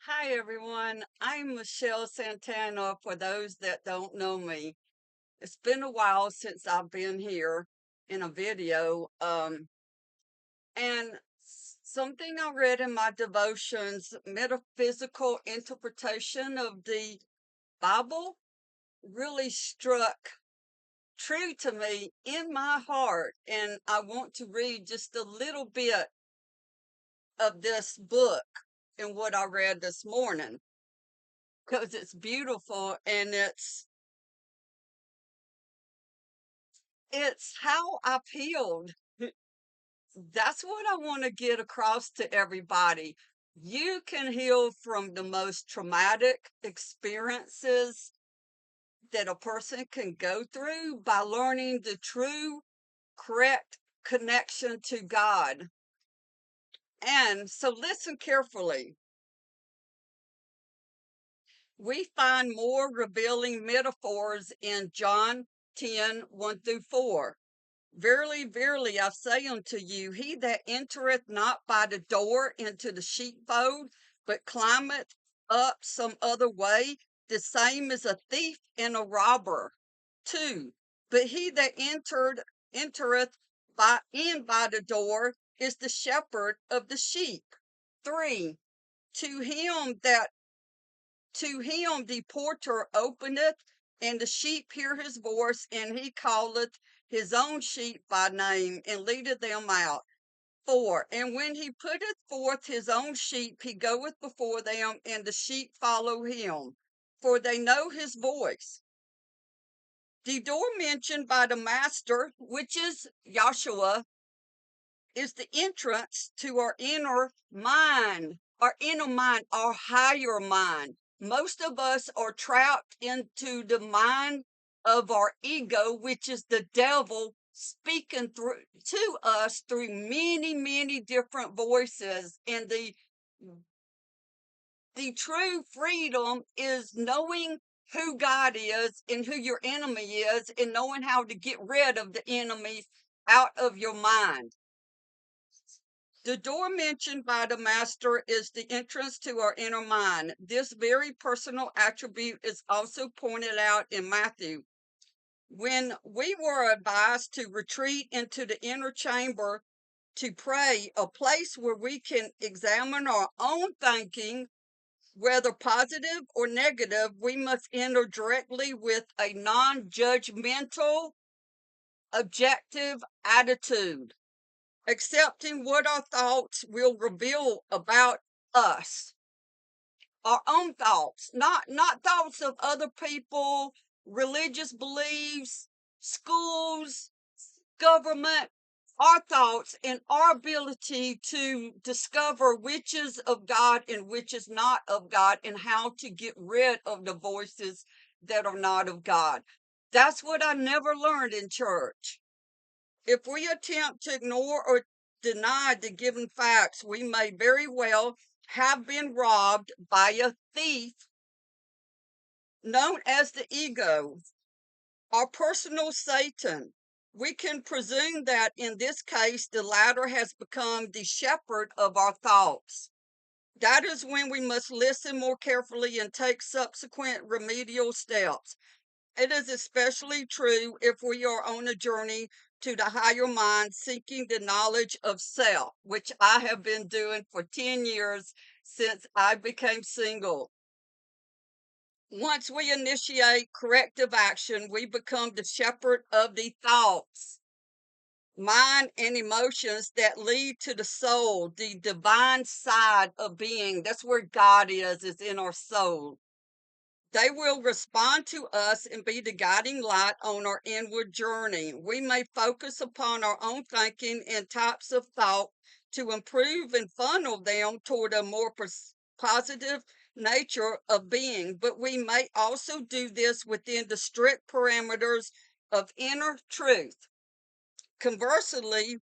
Hi, everyone. I'm Michelle Santana for those that don't know me. It's been a while since I've been here in a video. And something I read in my devotions, metaphysical interpretation of the Bible, really struck true to me in my heart. And I want to read just a little bit of this book and what I read this morning because it's beautiful and it's how I've healed. That's what I want to get across to everybody. You can heal from the most traumatic experiences that a person can go through by learning the true, correct connection to God. And so listen carefully. We find more revealing metaphors in John 10:1 through 4. Verily, verily, I say unto you, he that entereth not by the door into the sheepfold, but climbeth up some other way, the same is a thief and a robber. 2. But he that entereth by the door is the shepherd of the sheep. 3. To him that to him the porter openeth, and the sheep hear his voice, and he calleth his own sheep by name, and leadeth them out. 4. And when he putteth forth his own sheep, he goeth before them, and the sheep follow him, for they know his voice. The door mentioned by the Master, which is Yahshua, is the entrance to our inner mind, our higher mind. Most of us are trapped into the mind of our ego, which is the devil speaking through to us through many, many different voices. And the true freedom is knowing who God is and who your enemy is, and knowing how to get rid of the enemy out of your mind. The door mentioned by the Master is the entrance to our inner mind. This very personal attribute is also pointed out in Matthew. When we were advised to retreat into the inner chamber to pray, a place where we can examine our own thinking, whether positive or negative, we must enter directly with a non judgmental, objective attitude, accepting what our thoughts will reveal about us, our own thoughts, not thoughts of other people, religious beliefs, schools, government, our thoughts and our ability to discover which is of God and which is not of God, and how to get rid of the voices that are not of God. That's what I never learned in church. If we attempt to ignore or deny the given facts, we may very well have been robbed by a thief known as the ego, our personal Satan. We can presume that in this case, the latter has become the shepherd of our thoughts. That is when we must listen more carefully and take subsequent remedial steps. It is especially true if we are on a journey to the higher mind, seeking the knowledge of self, which I have been doing for 10 years since I became single. Once we initiate corrective action, we become the shepherd of the thoughts, mind, and emotions that lead to the soul, the divine side of being. That's where God is in our soul. They will respond to us and be the guiding light on our inward journey. We may focus upon our own thinking and types of thought to improve and funnel them toward a more positive nature of being, but we may also do this within the strict parameters of inner truth. Conversely,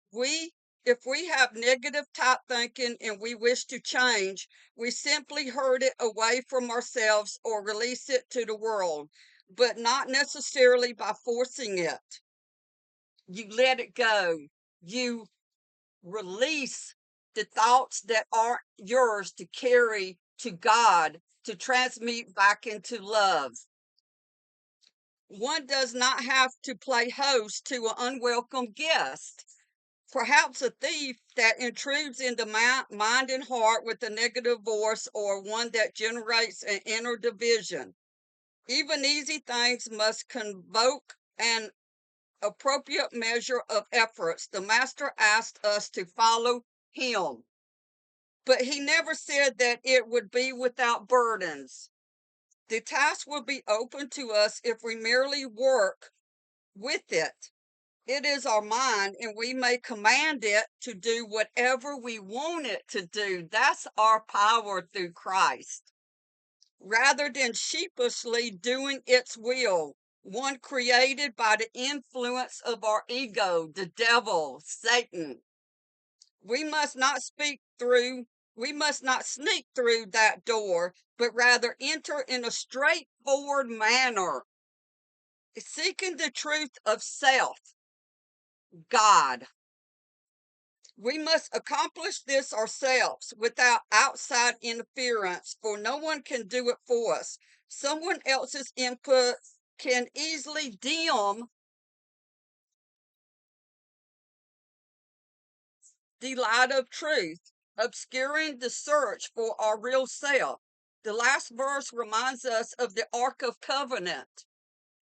if we have negative type thinking and we wish to change, we simply herd it away from ourselves or release it to the world, but not necessarily by forcing it. You let it go. You release the thoughts that aren't yours to carry to God, to transmute back into love. One does not have to play host to an unwelcome guest. Perhaps a thief that intrudes into mind and heart with a negative voice, or one that generates an inner division. Even easy things must convoke an appropriate measure of efforts. The Master asked us to follow him, but he never said that it would be without burdens. The task will be open to us if we merely work with it. It is our mind, and we may command it to do whatever we want it to do. That's our power through Christ. Rather than sheepishly doing its will, one created by the influence of our ego, the devil, Satan. We must not we must not sneak through that door, but rather enter in a straightforward manner, seeking the truth of self, God. We must accomplish this ourselves without outside interference, for no one can do it for us. Someone else's input can easily dim the light of truth, obscuring the search for our real self. The last verse reminds us of the Ark of Covenant,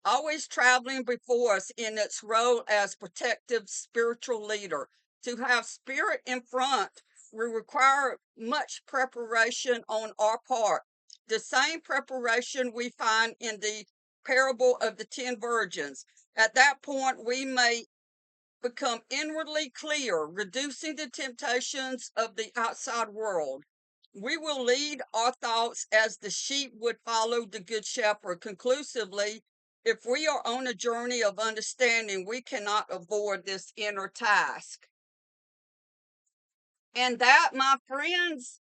always traveling before us in its role as protective spiritual leader. To have spirit in front will require much preparation on our part. The same preparation we find in the parable of the 10 virgins. At that point, we may become inwardly clear, reducing the temptations of the outside world. We will lead our thoughts as the sheep would follow the good shepherd. Conclusively, if we are on a journey of understanding, we cannot avoid this inner task. And that, my friends,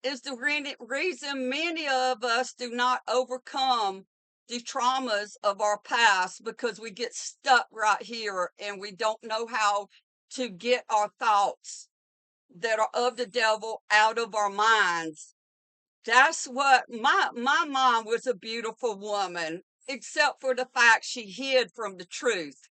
is the reason many of us do not overcome the traumas of our past, because we get stuck right here and we don't know how to get our thoughts that are of the devil out of our minds. That's what my mom was, a beautiful woman, except for the fact she hid from the truth.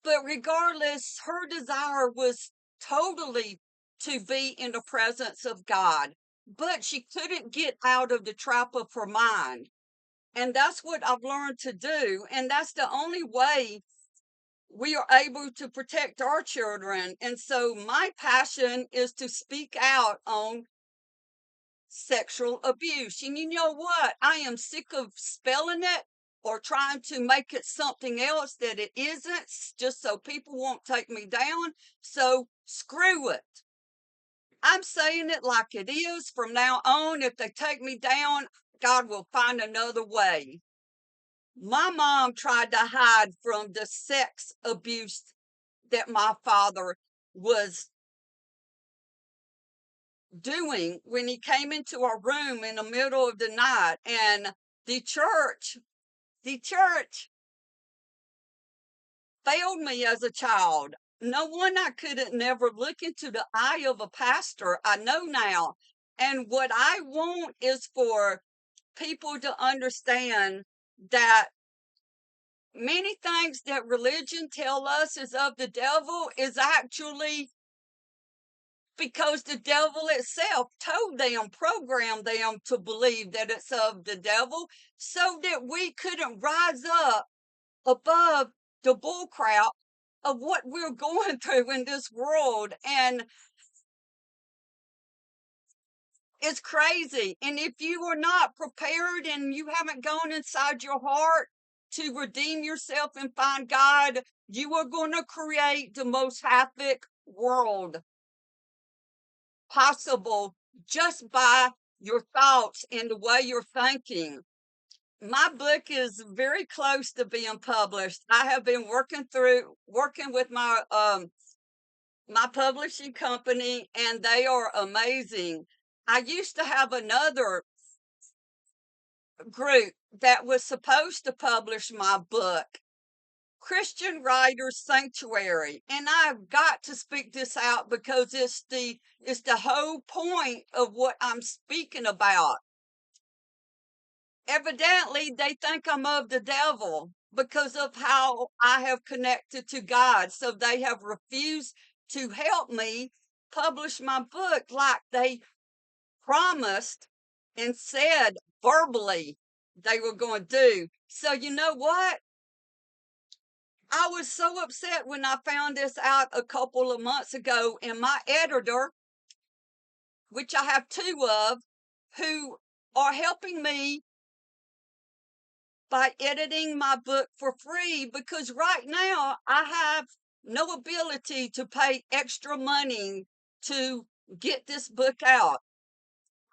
But regardless, her desire was totally to be in the presence of God, but she couldn't get out of the trap of her mind. And that's what I've learned to do. And that's the only way we are able to protect our children. And so my passion is to speak out on sexual abuse. And you know what? I am sick of spelling it or trying to make it something else that it isn't, just so people won't take me down. So screw it. I'm saying it like it is from now on. If they take me down, God will find another way. My mom tried to hide from the sex abuse that my father was doing when he came into our room in the middle of the night. And the church the church failed me as a child. No one, I couldn't never look into the eye of a pastor. I know now. And what I want is for people to understand that many things that religion tell us is of the devil is actually because the devil itself told them, programmed them to believe that it's of the devil, so that we couldn't rise up above the bullcrap of what we're going through in this world. And it's crazy. And if you are not prepared and you haven't gone inside your heart to redeem yourself and find God, you are going to create the most havoc world possible just by your thoughts and the way you're thinking. My book is very close to being published. I have been working with my publishing company, and they are amazing. I used to have another group that was supposed to publish my book, Christian Writers Sanctuary. And I've got to speak this out because it's the whole point of what I'm speaking about. Evidently, they think I'm of the devil because of how I have connected to God. So they have refused to help me publish my book like they promised and said verbally they were going to do. So, you know what? I was so upset when I found this out a couple of months ago, and my editor, which I have two of, who are helping me by editing my book for free because right now I have no ability to pay extra money to get this book out.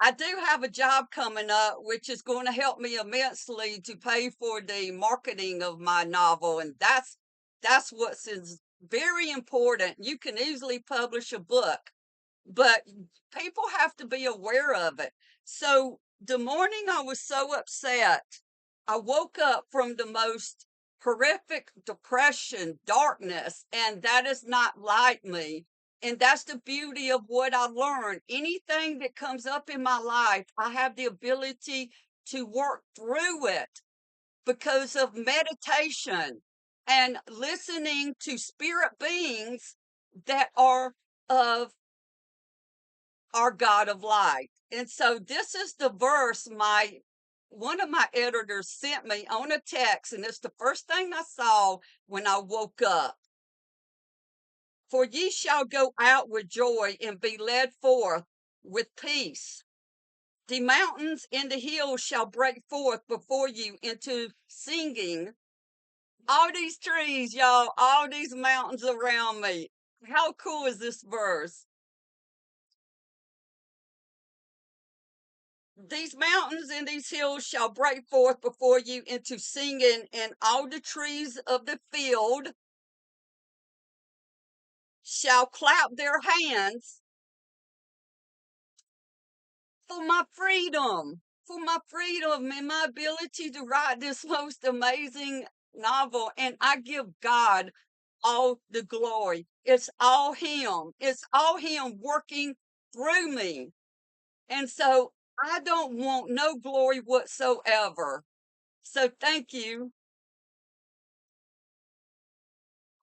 I do have a job coming up, which is going to help me immensely to pay for the marketing of my novel, and that's what's is very important. You can easily publish a book, but people have to be aware of it. So the morning I was so upset, I woke up from the most horrific depression, darkness, and that is not like me. And that's the beauty of what I learned. Anything that comes up in my life, I have the ability to work through it because of meditation and listening to spirit beings that are of our God of light. And so this is the verse my one of my editors sent me on a text, and it's the first thing I saw when I woke up. For ye shall go out with joy and be led forth with peace. The mountains and the hills shall break forth before you into singing. All these trees, y'all, all these mountains around me. How cool is this verse? These mountains and these hills shall break forth before you into singing, and all the trees of the field shall clap their hands for my freedom and my ability to write this most amazing novel. And I give God all the glory. It's all Him. It's all Him working through me. And so I don't want no glory whatsoever. So thank you.